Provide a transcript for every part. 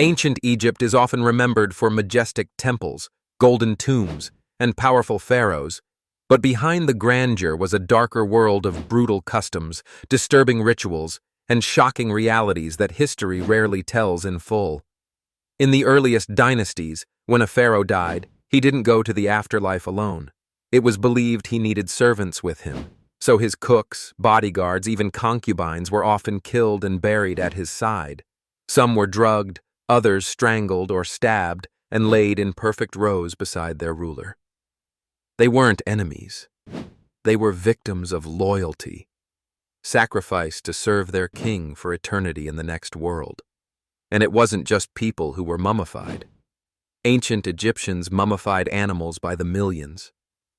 Ancient Egypt is often remembered for majestic temples, golden tombs, and powerful pharaohs, but behind the grandeur was a darker world of brutal customs, disturbing rituals, and shocking realities that history rarely tells in full. In the earliest dynasties, when a pharaoh died, he didn't go to the afterlife alone. It was believed he needed servants with him, so his cooks, bodyguards, even concubines were often killed and buried at his side. Some were drugged, others strangled or stabbed and laid in perfect rows beside their ruler. They weren't enemies. They were victims of loyalty, sacrificed to serve their king for eternity in the next world. And it wasn't just people who were mummified. Ancient Egyptians mummified animals by the millions.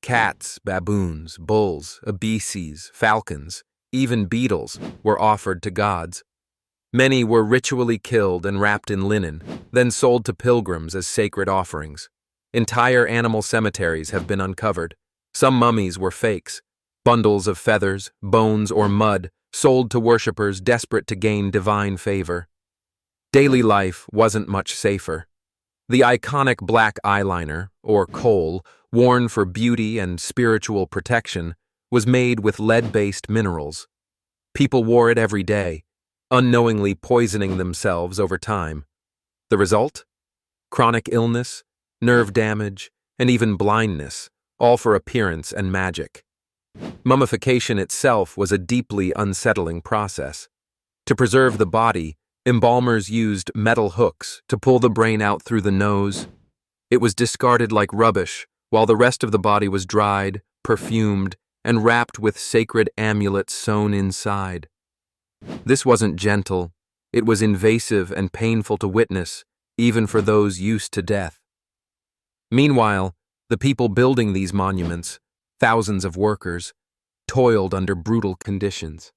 Cats, baboons, bulls, ibises, falcons, even beetles were offered to gods. Many were ritually killed and wrapped in linen, then sold to pilgrims as sacred offerings. Entire animal cemeteries have been uncovered. Some mummies were fakes, bundles of feathers, bones, or mud sold to worshippers desperate to gain divine favor. Daily life wasn't much safer. The iconic black eyeliner, or kohl, worn for beauty and spiritual protection, was made with lead-based minerals. People wore it every day, unknowingly poisoning themselves over time. The result? Chronic illness, nerve damage, and even blindness, all for appearance and magic. Mummification itself was a deeply unsettling process. To preserve the body, embalmers used metal hooks to pull the brain out through the nose. It was discarded like rubbish, while the rest of the body was dried, perfumed, and wrapped with sacred amulets sewn inside. This wasn't gentle. It was invasive and painful to witness, even for those used to death. Meanwhile, the people building these monuments, thousands of workers, toiled under brutal conditions.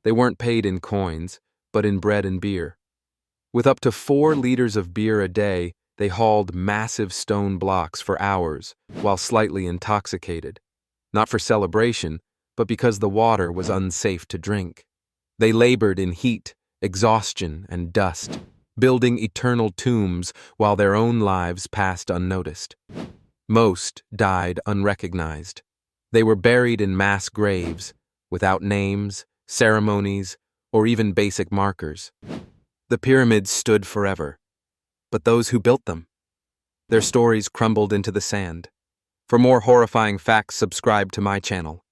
They weren't paid in coins, but in bread and beer. With up to 4 liters of beer a day, they hauled massive stone blocks for hours while slightly intoxicated, not for celebration, but because the water was unsafe to drink. They labored in heat, exhaustion, and dust, building eternal tombs while their own lives passed unnoticed. Most died unrecognized. They were buried in mass graves, without names, ceremonies, or even basic markers. The pyramids stood forever, but those who built them, their stories crumbled into the sand. For more horrifying facts, subscribe to my channel.